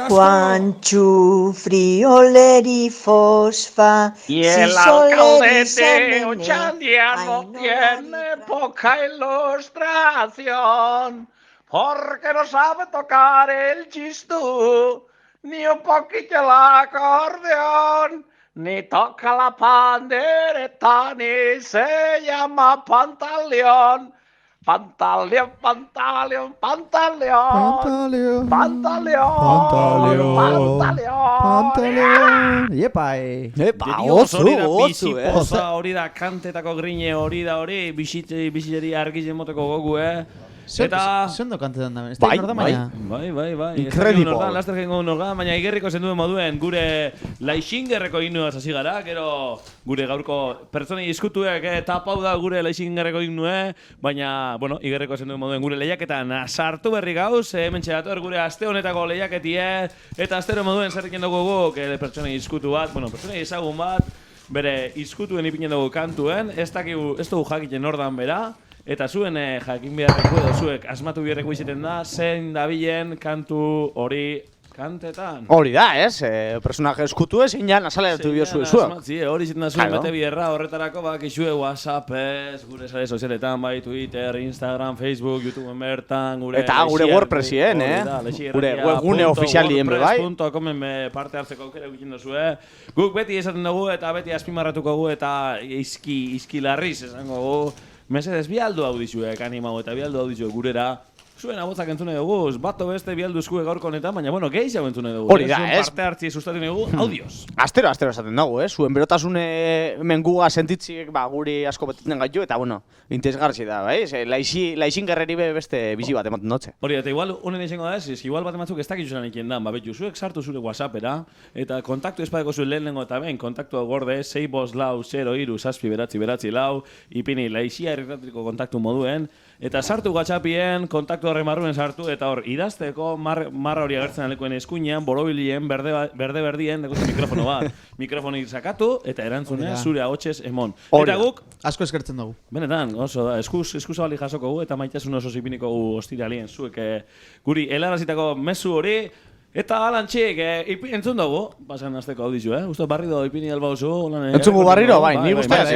Juanchu, Frioleri, Fosfa, Y el alcalde de Ochandia no tiene poca ilustración, porque no sabe tocar el chistú, ni un poquito el acordeón, ni toca la pandereta, ni se llama pantaleón. Pantaleón, pantaleón, pantaleón. Pantaleón. Iepai. Epa, otzu, Poza hori da, kantetako grine hori da hori, biziteri argizen moteko gogu, Eta... Zondo kantetan da, ez da Bai, inorda baina? Bai. Incredible. Laster gengo norda, baina igerriko zenduen moduen gure laixingerreko inuaz hasi gara, gero gure gaurko pertsonei izkutuek tapau da gure laixingerreko inue, baina, bueno, igerriko zenduen moduen gure lehiaketan sartu berri gauz, hemen txedator gure aste honetako lehiaketie, eta astero moduen zerrekin dugu guk pertsonei izkutu bat, bueno, pertsonei ezagun bat, bere izkutuen ipinen dugu kantuen, ez dugu jakiten nordan bera, eta zuen jakin beharreko edo zuek asmatu beharreko izaten da, zein dabilen kantu hori kantetan. Hori da, ez? Personaje eskutu ezin jan azaleratu biozu zuek. Hori izaten da zuen bete bierra horretarako bakizue WhatsAppez, gure sare sozialetan, bai Twitter, Instagram, Facebook, YouTubeen bertan, gure... Eta gure WordPressien, Gure webgune ofizialien bai. WordPress.comen parte hartzeko aukera egiten duzue. Guk beti esaten dugu eta beti azpimarratuko gu eta izkilarriz esango gu. Mesedez, bialdu hau dizuek animau eta bialdu hau dizuek gurera. Zuen abotzak entzune dugu, bato beste bialdu eskue gaurko honetan, baina bueno, gehiago entzune dugu. Hori da, ez? Zuen parte hartzi sustatu dugu, audioz. Astero esaten dago, Zuen berotasune menguga sentitziek guri asko betiten gaitu, eta bueno, interesgarri da, bai? Laixin gerreri beste bizi bat ematen dutxe. Hori, eta igual, honen izango da ez, igual bat ematzuk ez dakitzunan ikien dan, betu, zuek sartu zure WhatsAppera, eta kontaktu espadeko zuen lehenengo eta ben, kontaktua gorde, 654-0 ipini laixia erretratriko kontaktu moduen, eta sartu WhatsAppien, kontaktu horre marruen sartu, eta hor, idazteko marra hori agertzen alekuen eskuinean, borobilien, berde-berdien, dekozu mikrofono bat. Mikrofonik sakatu, eta erantzunea zure ahotsez emon. Eta guk... Asko eskertzen dugu. Benetan, oso da, eskuzabali jasoko gu, eta maitasun oso zipiniko gu ostiralien zuek guri helarazitako mezu hori, eta alantxik, entzun dugu, pasan azteko audizu, Uste barrido ipini alba oso. Entzun gu barriro, bai, ni guztaz,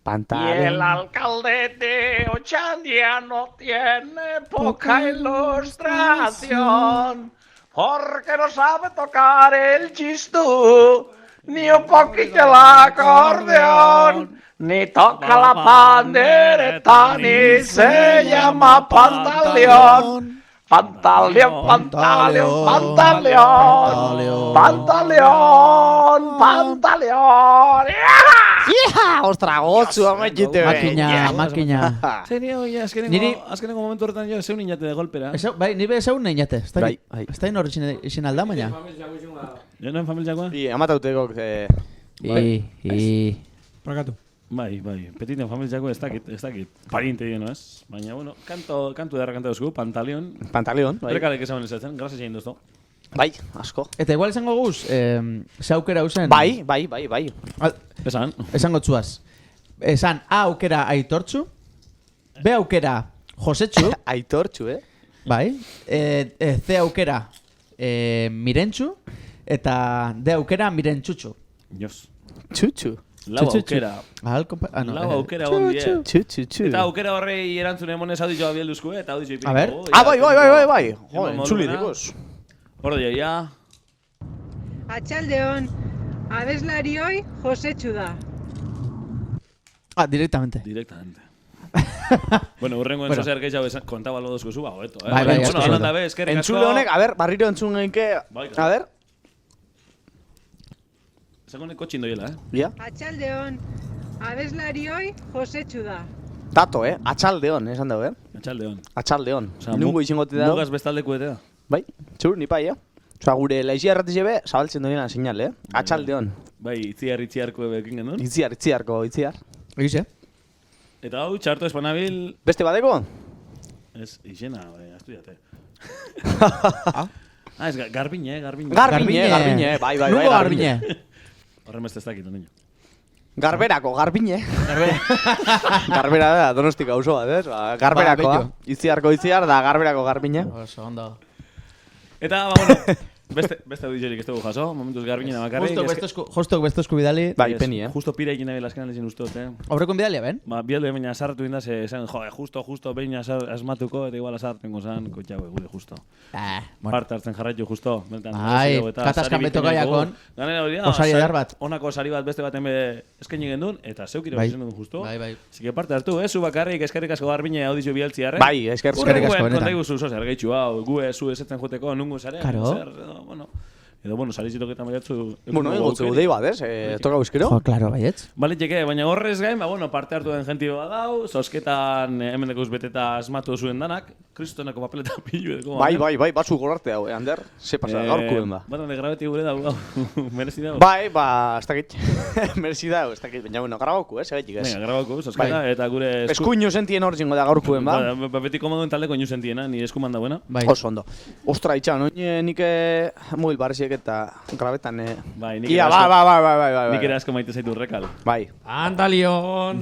Pantaleón. Y el alcalde de Ochandia no tiene poca ilustración, porque no sabe tocar el chistú, ni un poquito el acordeón, ni toca la pandereta, ni se llama pantaleón. Pantaleón, pantaleón, pantaleón, pantaleón, pantaleón. Ostra, gotzu amaitute. Makina. Serio, azkenengo momentu horretan jo, zeun inate de golpera. Bai, nire zeun inate. Bai. Ez da inor izin alda, baina. Jonoen familiakoa? Amatauteko. Prakatu. Bai, petiten familiako ez dakit pariente dino ez. Baina, bueno, kantu edarra kanta duzku, Pantaleón. Pantaleón, bai. Berkalek esaben esatzen, grazia egin duztu. Bai, asko. Eta igual esango guz, ze aukera usen... Bai. Esan. Esango txuaz. Esan A aukera Aitortzu, B aukera Josetxu. Aitortzu, Bai. C aukera Mirentxu, eta D aukera Mirentxutxu. Jos. Txutxu. Lau aukera. Lau aukera ondie. Txutxu. Eta aukera horrei erantzune emonez audizio abialduzku, eta audizio ipiniko. A ver. Bai. Entzuli dikuz. Horde ja. Atxaldeon, abeslarioi Josetxu da. Directamente. Bueno, urrengo entzo zer gehiago kontaba lo dozko zuba, hoeto. Bai, bueno, alanda be, eskerrik asko. Entzule honek, a ver, barriro entzun geinke. A ver. Zagoneko txindoiela, Ja. Atxaldeon, abeslarioi Josetxu da. Dato, Atxaldeon, esan dago, Atxaldeon. Nungo izangote da. Mugaz bestaldeku ete da. Bai, txur, nipai, Osa, gure laixia erratize be, zabaltzen doinan señal, Atxaldeon. Bai, itziarko ebekin genuen. Itziarko. Egize? Eta hau, txarto espanabil... Beste badeko? Ez, izena, estudiate. Ez, Garbine. Bai. Nugo Garbine. Horren beste ez dakit, niño. Garberako, Garbine. Garbera da, Donostika auzo bat, ez? Garberakoa. Itziarko itziar da Garberako Garbine. Oso, ondo. Eta, bueno, beste audiziorik ez dugu jaso, momentuz Garbinen bakarrik. Justok bestozko bidali. Bai, peni, Justo pira egin nahi laskenan lezin ustot, Aurreko bidalia, ben? Ba, bialde baina sartu inda, esan, justo, behin asmatuko, eta igual asartengo zan, kotxaue, gure justo. Bueno. Parte hartzen jarraitu justo. Ai, katazkan beto gaiakon. Ganen hori da, osari edar bat. Honako sari bat beste baten eskaini gendun, eta zeuk irabazi gendun justo. Bai. Así que parte hartu, zu bakarrik eskerrik asko Garbine audizio bialtziarren. Bai, eskerrik asko benetan. benetan. Kontaigu zu zer gehitxu hau, gu zu esetzen joteko nungu zaren. Claro. Edo, sarizitoketan baiatzu... Bueno, engotzu dei bat, ez? Toka euskero. Jo, claro, baietz. Baliteke, baina horrez gain, parte hartu den jenti bat dau, zozketan hemen dekoz beteta asmatu zuen danak, kristonako papeleta pilu edeko. Bai, batzu gorarte hau, Ander. Ze pasa, gaurkuen da. Batan de grabeti gure dau, merezi dago. Bai, ez dakit. Merezi dago, ez dakit. Baina, bueno, grabauku, segaitik ez. Venga, grabauku, zozketa, eta gure... Eskuinu sentien hor zingo da gaurkuen, ba. Beti komoduen taldeko inu sentiena, ni eskuman da buena. Oso ondo. Ostra, itxan, nik mobil barriziek eta grabetan, Bai, nik ere asko maite zaitu rekal. Bai. Pantalion.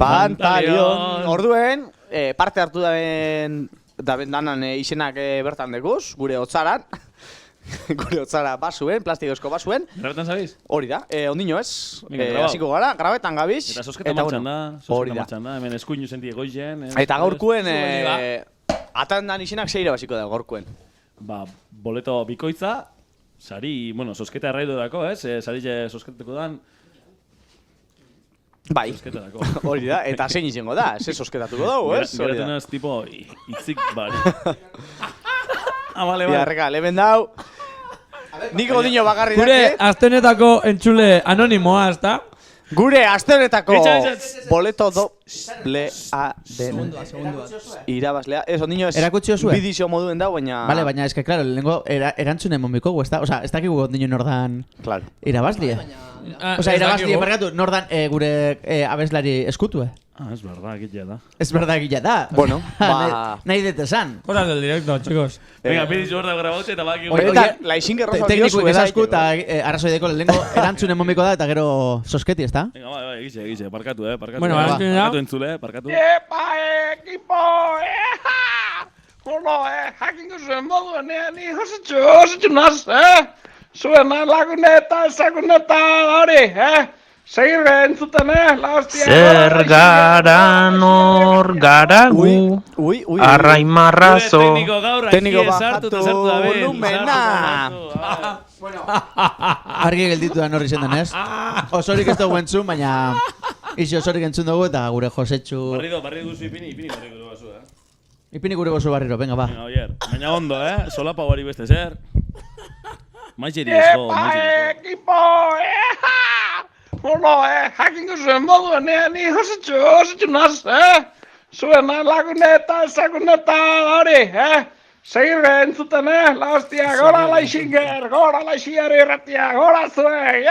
Orduen, parte hartu daben danan izenak bertan dekuz, gure hotzaran. Gure hotzara basuen, plastikozko basuen. Grabetan zabiz? Hori da, ondino ez. Venga, hasiko gara, grabetan gabiz. Eta sosketa martxan da, hemen eskuinu senti egoizen. Eta gaurkuen, atandan izenak zeira basiko da gaurkuen. Ba, boleto bikoitza, sari, sosketa erraidu dako, sari sosketeko dan. Bai, hori da, eta zein izango da, ze sosketatuko dugu, ez? Geratzen ez, tipo, itzik bari. Bale. Biarreka, leben dau. Niko dino bakarri dake. Gure astenetako entzule anonimoa, ezta? Gure astenetako boleto doblea den irabazlea. Ez, ondino ez bidizio moduen dau, baina... Vale, baina, eske, claro, lehenko erantzunen momiko, ez da? Osa, ez dakik ondino nordan irabazlie. Osa, irabazlie, barkatu, nordan gure abeslari eskutue. Es verdad, egitea da. Es verdad, egitea da. Bueno, nahi dut esan. Cosas del directo, chicos. Venga, pidizu hor da grabaute eta baki... Eta, laixinke rosa tekniku ikasasku eta arrazoideko lehenko erantzunen momiko da eta gero sosketi, ez da? Venga, bai, egize, parkatu, parkatu. Bueno, parkatu entzule, parkatu. Epa, ekipo, Bueno, jakingo zuen moduen, ni osetxu naz, Zuen laguneta, hori, Segir entzuten, la hostia. Zer gara nor gara gu, arraimarrazo. Tekniko bajatu volumena. Argi gelditu da norri zendan, ez? Osorik ez dugu entzun, baina izi osorik entzun dugu eta gure Josetxu... Barri duzu ipini barri duzu bazu, Ipini gure gozu barriro, venga, ba. Baina ondo, solapa bari beste zer. Maixeri esko, ekipo, Bueno, jakingo zuen moduen, ni osetxu naz, Zuen laguneta, hori, Segir entzuten, la hostia, gora laixinger irratia, gora zuen,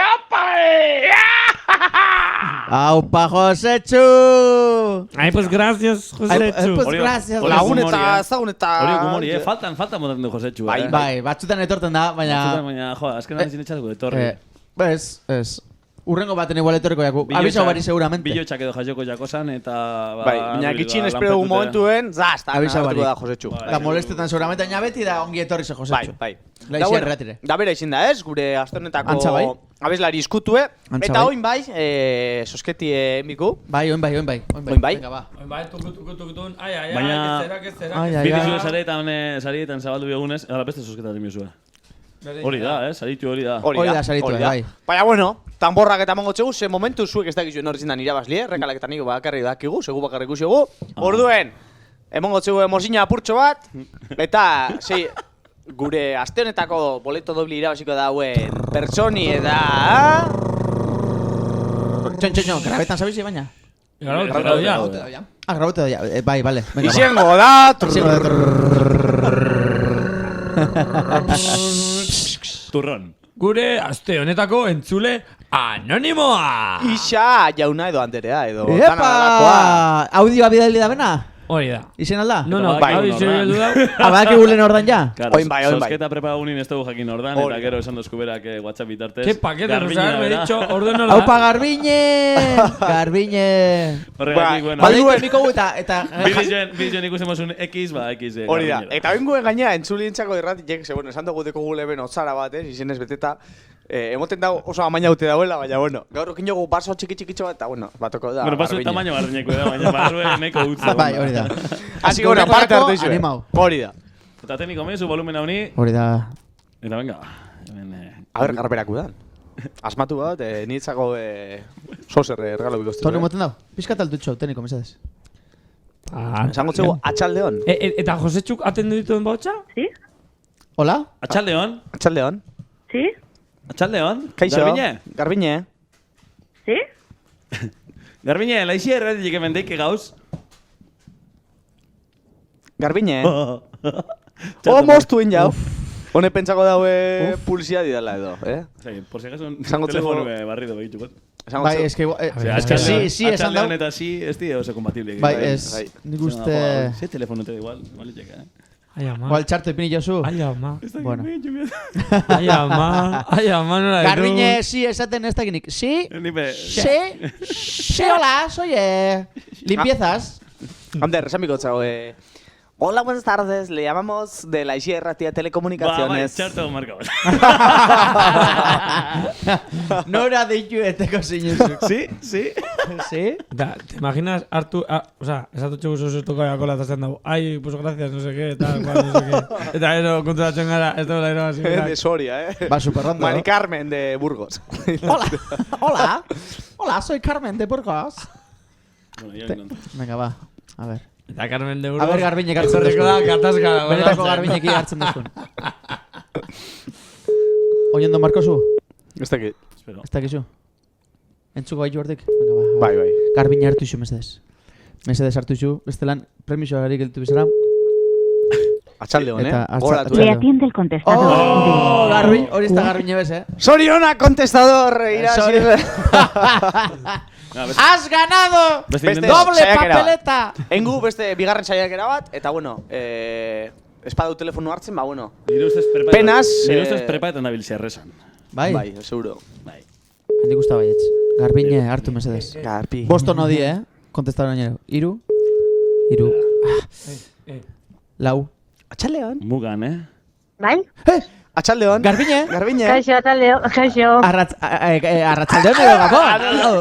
¡Aupa, Josetxu! Ay, pues gracias, Josetxu. Pues gracias. Laguneta, zaguneta. Hori gumori, faltan motaten du Josetxu, Bai, batzutan etorten da, baina... azken nazin etxatuko etorri. Ez. Urrengo baten igual etorriko jaku. Abisa bari seguramente. Bilotxak edo jaioko jakosan eta... Bai, baina gitxin espero dugu momentuen, zazta, nahatuko da Josetxu. Da molestetan seguramente, baina beti da ongi etorri ze Josetxu. Bai. Laixi erratire. Da bera izin da ez, gure astornetako abeslari iskutue. Eta oin bai, sosketi enbiku. Bai, oin bai. Venga, ba. Oin bai, tukutun, ai, baina... Bidizu sarietan zabaldu biogunez, ala beste sosketa demiozue. Hori da, saritu hori da. Hori da, saritu, bai. Baina, bueno, tamborrak eta mongotxegu, ze momentu zuek ez dakizuen hori zindan irabazlie, rekalak eta niko bakarri dakigu, segu bakarri ikusigu. Orduen, emongotxegu emozina apurtxo bat, eta, gure aste honetako boleto dobli irabaziko dauen pertsoni eta... Txon, grabetan zabizi baina? Grabote da. Grabote da, bai, bale. Izengo da... Turron. Gure aste honetako entzule anonimoa! Isa jauna edo anderea edo... Epa! Audioa bidali da bena? Hori da. Izen alda? No, hau izen heldu da. Abaki gulen ordan ja? Oin bai. Sosketa prepagunin ez dugu jakin ordan, eta gero esan dozku berak WhatsApp bitartez. ¿Qué paquete? No sabes, me he dicho orden ordan. Aupa, Garbiñe! Garbiñe! Horregatik, bueno. Baduen miko eta... Bideoen ikusen mozun X, X. Hori da. Eta benguen gaina entzulientzako irratiek, bueno, esan dugu deko gule ben otzara bat, izenez beteta. Emoten dago oso amaina haute dauela, baina, bueno, gaur okin jogu baso txiki-txikitxo bat, eta, bueno, batoko da. Bueno, baso tamaño barriñeko da, baina barruen neko utza. Bai, hori da. Asi gora, parte hartu izue. Hori da. Eta tekniko mezu, volumen honi. Hori da. Eta venga. A ber, garberaku da. Asmatu bat, niretzako sozer regalo bikostu. Toni moten dau, pizkat altutxo, tekniko, mesedez. Esango txegu, atxaldeon. Eta Josetxuk atendu dituen bautza? Sí. Hola? Atxaldeon. Atxaldeon. Sí. Atxaldeon. Kaixo. Garbiñe. Sí. Garbiñe, laixi erratik hemen deike gauz. Garbiñe. Moztuen jau. Hone pentsako daue publizia didala edo, Sí, por si acaso telefonu barrido behitu bat. Bai, eske sí, esan dau. Eta sí, ez di oso kompatible. Bai, ez, nik uste... Ze telefonu te da igual, bale txeka, Ai, ama. Igual txarto ipini jozu. Ai, ama. Bueno. Ai, ama. Ai, ama, nola ditu. Garbiñe, sí, esaten ez dakinik. Sí, sí, hola, soy limpiezas. Ander, esan biko txago, hola, buenas tardes, le llamamos de la Ratia Telecomunicaciones. Ba, txarto marka bat. Nora deitu eteko zinezuk. Sí, sí. Sí. Da, ¿te imaginas hartu, o sea, esatu txegu zozutuko jakola eta zen dago, ai, pues gracias, no sé qué, tal, cual, no sé qué. Eta ero, konturatzen gara, ez da bela así. De Soria, Va superando. Mari Carmen de Burgos. Hola, soy Carmen de Burgos. Bueno, yo intento. Venga, va, a ver. Eta Carmen de Burgos. A ver, Garbiñe hartzen duzun. Da, katazka. Benetako Garbiñeki hartzen duzun. Oñondo Markosu? Ez dakit. Ez dakizu? Entzuko gaitu hortik? Bai. Garbiñe hartu izu, mesedez. Mesedez hartu izu. Bestelan, premiso harik eltu bizara. Atxaldeon, Goratu. Le atiende el contestador. Oh, Garbiñe, hori ez da Garbiñe bez, Soriona, contestador! ¡Has ganado! ¡Doble papeleta! Engu beste bigarren saiakera bat, eta bueno, espadau telefonu hartzen, ba bueno. Penas... Nire ustez prepaetan nabiltzea errezan. Bai, seguro. Handik usta baietz. Garbiñe, hartu mesedez. Garbi. Bosto no di, kontestador añero. Iru. Lau. Atxaldeon. Mugan, Bai? Atxaldeon. Garbiñe. Kaixo, atxaldeon. Kaixo. Arratxaldeon edo gabon.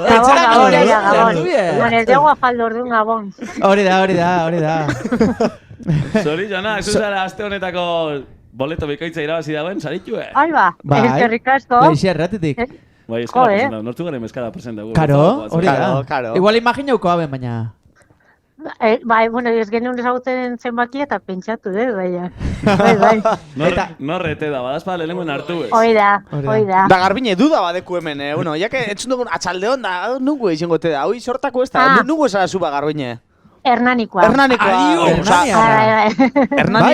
Gabon. Con el dego afaldo orduan gabon. Hori da. Zori, Jona, zuzara aste honetako boleto bikoitza irabazi dagoen, saritu, Alba, eskerrik asko. Laixi erratetik. Bai, eskala presenta, nortu garen mezkala presenta. Karo, hori da. Igual imaginauko aben, baina... Bai, bueno, ez genuen ezagutzen zenbakia eta pentsatu dut, bai. Norrete da, badazpa lehenengoen hartu ez. Hoi da. Da Garbiñe, duda badeku hemen, bueno, jake entzun dugun atxaldeon da, nungu izangote da, hoi sortako ez da, nungu esara zuba Garbiñe. Hernanikoa. Hernani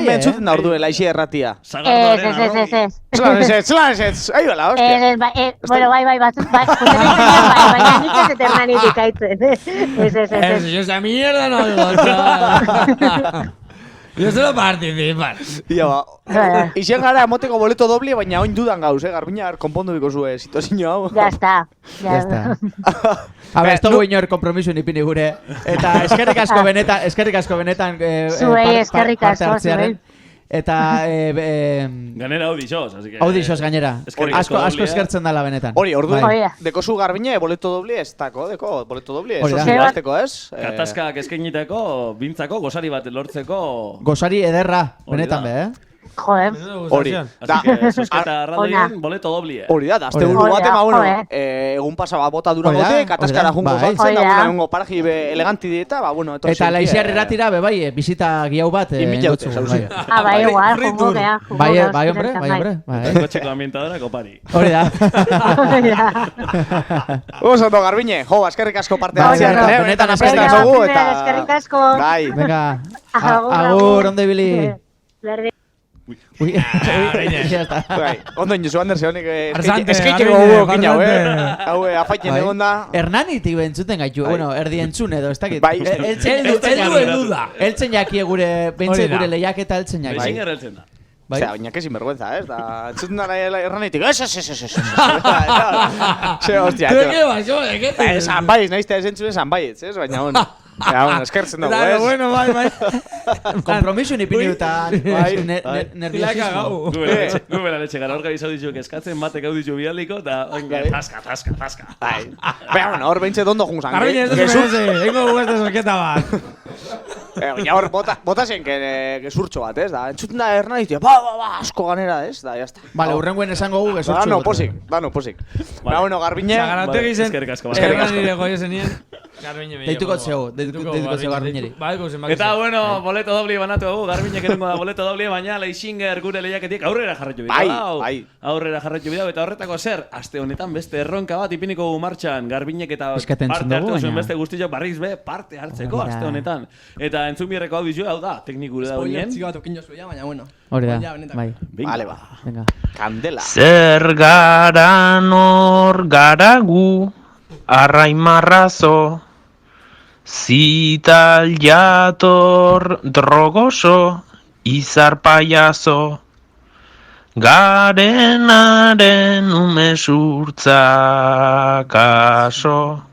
mentzuten da orduen, laixi erratia. Ez. Txlan, ahi bala, hostia. Bueno, bai, batzut, baina nik ez Hernanitik aitzen. Ez. Yo esa mierda no digo, chaval. Yo solo participan. Ia ba, izan gara emoteko boleto doble, baina oin dudan gauz, Garbiña, konpondu biko zue, situazio hau. Ya está. A ver, esto guiñor kompromiso nipini gure. Eta eskerrik asko benetan zuei eskerrik asko, zuei. Eta ganera audixoz, así que audixoz gainera. Asko eskertzen dala benetan. Hori, orduan, deko zu Garbiñe boleto doble ez dako, boleto doble ez. Katazkak eskainitako, bintzako, gozari bat lortzeko. Gozari ederra, benetan be, Joder. Hori. Así que sosketa radioen boleto doble. Hori da, azte buru bate, ba, bueno, egun pasaba bota duragote, katazkara jungo saltzen, da ungo paraji eleganti dieta, ba, bueno, eto eta laixiarri ratira, be, bai, bizita guiau bat. Inbitaute, sauzia. Bai, igual, jungo gea. Bai, hombre. Kotxeko ambientadora kopari. Hori da. Oso, Garbiñe, jo, eskerrik asko parte hartzea. Benetan apestan zogu, eta... Eskerrik asko. Bai. Venga, agur, onde bili. Berdin. Ui, ya está. Ondo inozu Ander zehonik Arzante, eskaiteko Garbiñe, gugu okina, Arzante. Hau afaiten egon da. Hernanitik bentzuten gaitu, bueno, erdi entzun edo, ez dakit. Bai. Eldu da. Eltzen jakie gure, bentze Hori da. gure lehiaketa eltzen jakie. Leixin erreltzen da. Bai. Osea, baina que sinvergüenza, ez? Da, entzuten da erranitik, ez. Ze, hostia, Pero qué baixo, ¿qué te? esan baiz, nahizte ez entzune esan baiz, ez? Baina, bueno. Ja, bueno, eskertzen dugu, ez? Bueno, bai. Kompromiso ni pinutan. Nerviosismo. Gubela letxe gara, hor gabiz hau ditu eskatzen batek hau ditu bialiko, eta taska. Bai. Baina, bueno, hor behintze dondo junzan. Garbiñe, ez dut merece. Hengo gueste sorketa bat. Baina hor bota zen gezurtxo bat, ez? Da, entzuten da erranitik, ba, asko ganera, ez? Da, jazta. Vale, urrenguen esango gu gezurtxo. Dano posik. Baina, bueno, Garbiñe. Zagarantegi zen. Eskerrik asko. Erranire goio zenien. Garbiñe me Deituko zeu Garbiñeri. Eta bueno, boleto dobli banatu dugu, Garbiñek erengo da boleto dobli, baina Leixinger gure lehiaketik aurrera jarraitu bidau. Bai. Aurrera jarraitu bidau, eta horretako zer, aste honetan beste erronka bat ipiniko gu martxan, Garbiñek eta Eskaten parte dugu, hartu zuen baina. beste guztiok barriz be parte hartzeko Hora. aste honetan. Eta entzun bierreko hau dizu, hau da, teknik gure da Spoiler ginen. txiki bat okin jozu baina bueno. Hori da, Ja, benetan. bai. Vale, ba. Venga. Kandela. Zer gara nor gara gu, arraimarrazo, zital jator drogoso, izar paiazo, garenaren ume surtzakaso,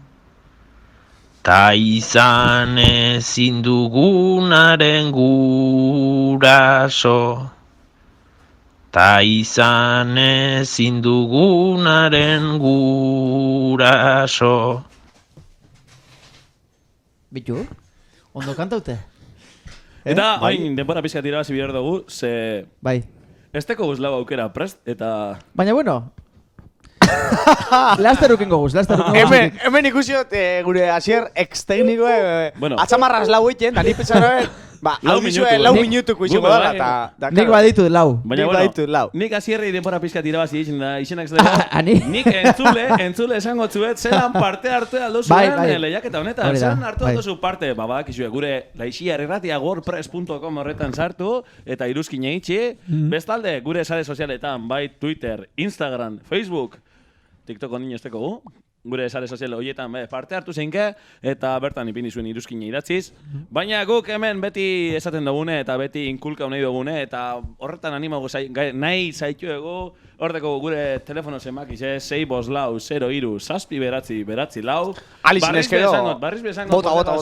ta izan ezin dugunaren guraso. Ta izan ezin dugunaren guraso. Bitu? Ondo kantaute? Eta, hain, denbora pizkat irabazi bihar dugu, ze... Bai. Ez teko guz lau aukera prest, eta... Baina bueno... Laster ukengo guz, Hemen ikusiot gure asier ex-tekniko atzamarraz lau egiten, da ni pentsaroen lau minutuko izango dara. Nik baditut lau. Baina bueno, nik asierri denbora pizkat irabazi egin da izenak zela. Nik entzule esango zuet, zelan parte hartu aldo zuen lehiaketa honetan. Zelan hartu aldo zu parte, badakizue gure laixiarregatia.wordpress.com horretan sartu, eta iruzkin eitxi. Bestalde, gure sare sozialetan, bai Twitter, Instagram, Facebook, TikTok ondino esteko gu, gure sare sozial horietan parte hartu zeinke, eta bertan ipini zuen iruzkine idatziz. Baina guk hemen beti esaten dugune, eta beti inkulka nahi dugune, eta horretan animago nahi zaitu egu, hordeko gure telefono zemakize, 654-03-739. Barriz bezango, bota.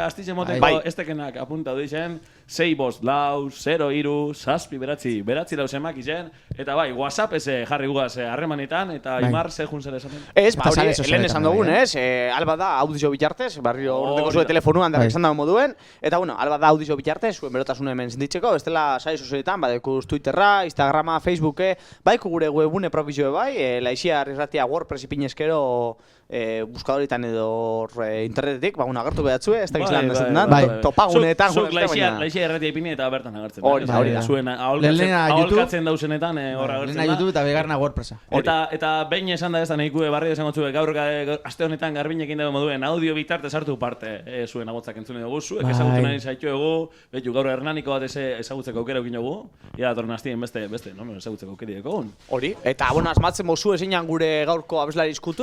astitzen moteko estekenak apunta duizen, 654-03-739 zemakizen, eta bai, WhatsApp eze jarri gugaz harremanetan, eta Imar ze jun zer esaten. Ez, hori, lehen esan dugun, ez? Alba da audizio bitartez, barrio horreko zuen telefonuan darek esan dago moduen, eta bueno, alba da audizio bitartez, zuen berotasune hemen zinditzeko, ez dela sare sozialetan, badekuz Twitterra, Instagrama, Facebooke, baiku gure webune propizioe bai, laixiarregatia WordPress ipinezkero buskadoritan edo internetetik, agertu behatzue, ez da gizlan esaten da, topagunetan. Zuk laixiarregatia ipini eta bertan agertzen. Hori da. Zuen aholkatzen dauzenetan hor agertzen da. Lehena YouTube eta begarna WordPressa. Eta behin esan da ez da nahikue barri esango zuen gaur aste honetan Garbiñekin dago moduen audio bitartez hartu parte zuen agotzak entzune dugu, zuek ezagutzen ari zaitu egu, betu gaur Hernaniko bat ezagutzeko aukera eukin dugu, ia datorren hastien beste, no, ezagutzeko aukera egon. Hori, eta asmatzen mozu ezinan gure gaurko abeslari izkutu,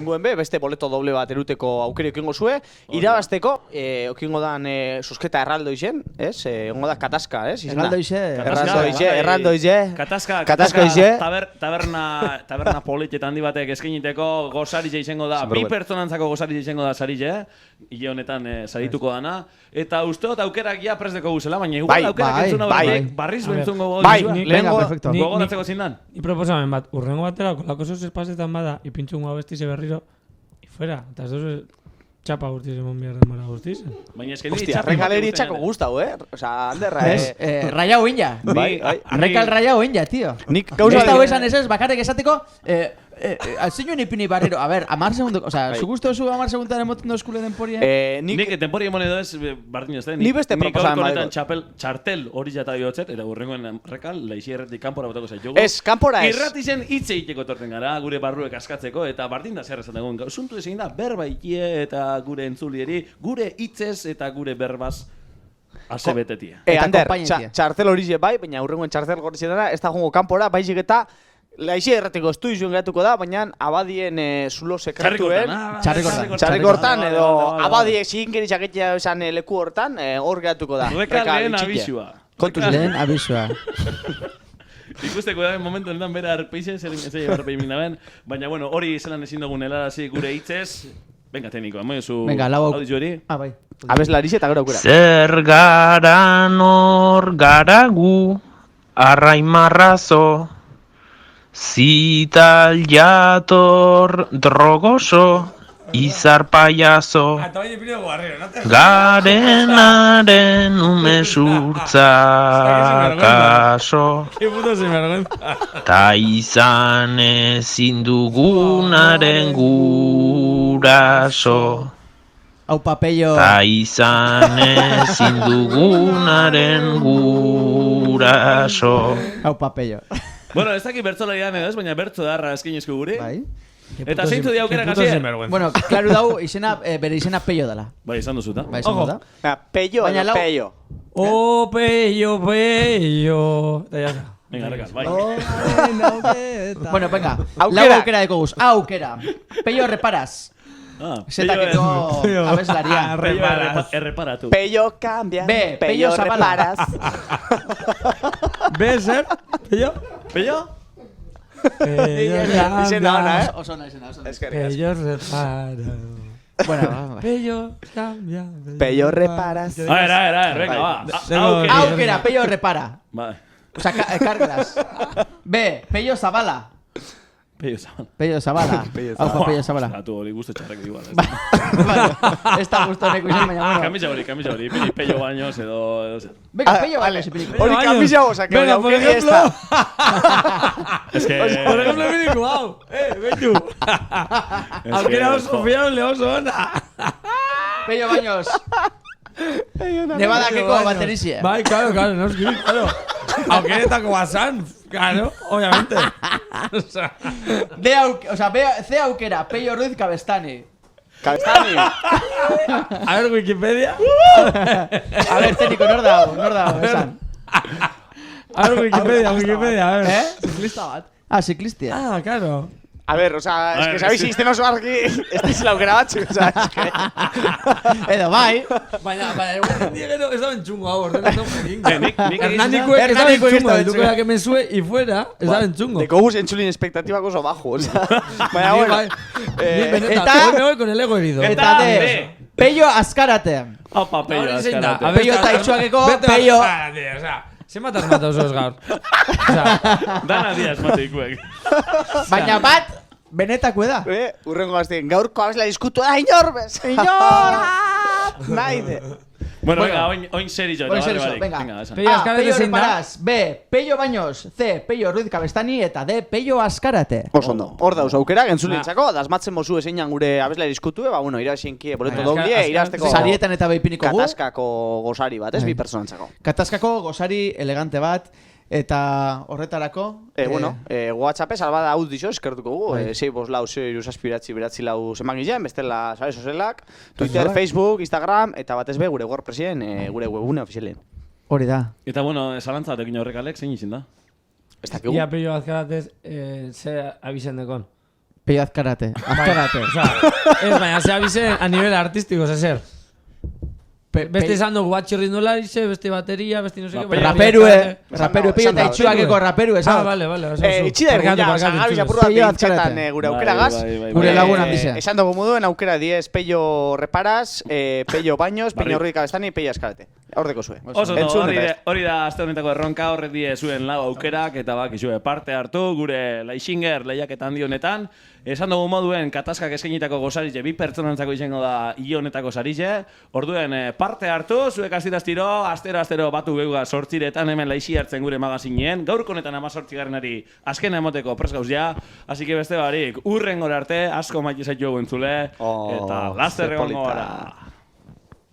oingoen beste boleto doble bat eruteko aukera eukingo zue, irabazteko, eukingo dan sosketa erraldo izen, ez? Ongo da katazka, ez? Erraldo ize. Katazka ize. Taberna politxetan handi batek eskeniteko gozaritxe izango da, bi pertsonantzako gozaritxe izango da saritxe, hile honetan sarituko dana, eta usteot aukerak ja presdeko guzela, baina igual aukerak entzuna barriz bentzungo gogoratzeko zindan. I proposamen bat, urrengo batera, kolako zoz espazetan bada, ipintxungo abestize berriro, fuera, eta ez dozu txapa guztiz emon biharren mara guztiz. Baina esken hostia, regaleri txako guztau, Osa, Anderra, rayao inja. Rekal rayao inja, tío. Nik gauza dira. Esta ez, bakarrik esateko, alzinuen ipini barriro, a ver, 10 segundu, oza, zu guztu zu 10 segundan emoten da eskule denporien? Nik denporien mone edo ez, bardin ez da, ni beste proposamen honetan txartel hori jata bihotzet, eta urrengoen rekal, laixi erretik kanpora botako zaitugu. Ez, kanpora ez. Irratizen hitz egiteko etorten gara, gure barruek askatzeko, eta bardin da zer esaten egun. Zuntu ezin da, berba ikie eta gure entzulieri, gure hitzez eta gure berbaz Ase betetia. Ander, txartel hori bai, baina aurrengoen txartel hori dara, ez da jongo kanpora, baizik eta Laixi errateko estuizuen geratuko da, baina abadien zulo sekretuen txarrikortan edo abadiek ziginkeri txaketia esan leku hortan hor geratuko da. Reka lehen abisua. Lehen abisua. Ikusteko da, momentu honetan bera arpeizen, zer arpei minaben, baina bueno, hori zelan ezin dugun helarazi gure hitzez. Venga, tekniko, amoiozu audizu hori. Bai. Abeslarixe eta gero aukera. Zer gara nor garagu arraimarrazo Zital jator drogoso, izar payaso, garenaren umesurtza kaso, ta izan ezin dugunaren guraso. Aupa, Peio. Ta izan ezin dugunaren guraso. Aupa, Peio. Bueno, ez dakit bertzolarian edo ez, baina bertzo darra eskinezko guri. Bai. Eta zeintzu di aukera gazie? Bueno, klaru dau, bere izena Peio dela. Bai, izan duzuta. Bai, izan duzuta. Peio edo Peio. Oh, Peio, Peio. Eta ya está. Venga, rekal, bai. Bueno, venga. Lau aukera deko guz. Aukera. Peio reparas. Zetakeko abeslaria. Erreparatu. Peio cambia. B, Peio reparas. B, zer? Peio? Peio? Izena ona, Oso ona izena. Peio repara. Bueno, Peio cambia. Peio reparas. A ver, venga, va. Aukera, Peio repara. Vale. O sea, cárgalas. B, Peio zabala. Peio Zabala. Aupa, Peio Zabala. Tu hori gusto txarrek igual. Ez da gusto neko izan, baina bueno. Kamisa hori. Peio baños edo... Venga, Peio baños. Hori kamisa bosa, que hori aukeri ez da. Es que... Por ejemplo, miniko, hau. Beitu. Aukera oso fiable, oso ona. Peio baños. Nevadakeko baterizie. Bai, claro, no es que, claro. Aukeretako basan, claro, obviamente. C aukera, Peio Ruiz Cabestani. Cabestani. A ver, Wikipedia. A ver, técnico, nor dao, esan. A ver, Wikipedia, a ver. Ziklista bat. Ah, ziklistia. Ah, claro. A ver, o sea, es que sabéis si izten oso argi, ez la aukera batzu, o sea, es que... Edo, bai. Baina, Diego, ez da bentzungo hau, orden ez da bentzungo. Hernanikoek ez da bentzungo, duko da que me sue y fuera, ez da bentzungo. Deko guz entzulin expectativa oso bajo, o sea... Baina, bueno... Eta... me voy con el ego herido. Eta de... Peio Azkarate. Opa, Peio Azkarate. Peio taitxuakeko, Peio... O sea... Zenbat asmata osoz gaur. Dana dia asmatikuek. Baina bat, benetako da. Urrengo gaztien, gaurko abesla diskutu da, inorbez. Naide. Bueno, venga, oin seri jo. Venga, Peio reparas. B, Peio baños. C, Peio Ruiz Cabestani. Eta D, Peio Azkarate. Osondo. Hor dauz aukera, gentzulintzako, dasmatzen mozu ezeinan gure abesla diskutu, bueno, irabazienki boleto doblie, irazteko... Sarietan eta beipiniko gu. Katazkako gozari bat, ez bi personantzako. Katazkako gozari elegante bat. Eta horretarako... WhatsAppez albada audizio eskertuko gu. 6-5-4-6-6-6 zemagilean, bestela sare sozialak, Twitter, Facebook, Instagram, eta batez be gure WordPressen, gure webune ofizialen. Hori da. Eta bueno, zalantza tekin horrekalek, zein izin da? Ez dakigu. Ia Peio Azkaratez, ze abisen dekon. Peio Azkarate. O sea, ez baina, ze abisen a nivel artístico, ze zer. Beste izan dugu bat txirrindularize, beste bateria, beste no sé qué... Raperue, Peio eta itxuakeko raperue, ah, vale. Itxida egun, ja, gabiz apurru bat intxetan gure aukera gaz. Gure lagun handizea. Esan dugu moduen aukera 10 Peio reparas, Peio baños, Peio Ruiz Cabestani, Peio Azkarate. Hordeko zue. Hori da aste honetako erronka, horrek die zuen lau aukerak, eta bakizue parte hartu, gure Laixinger lehiaketan handi honetan. Esan dugu moduen katazkak eskainitako gozarize, bi pertsonantzako izango da hile honetako sarize. Orduen parte hartu, zuek astiro, astero batu geuga 8:00 hemen Laixi hartzen gure magazineen. Gaurko honetan 18garrenari azkena emoteko prest gauz ja. Así que beste barik, urrengora arte, asko maite zaitu entzule, eta laster egongo gara.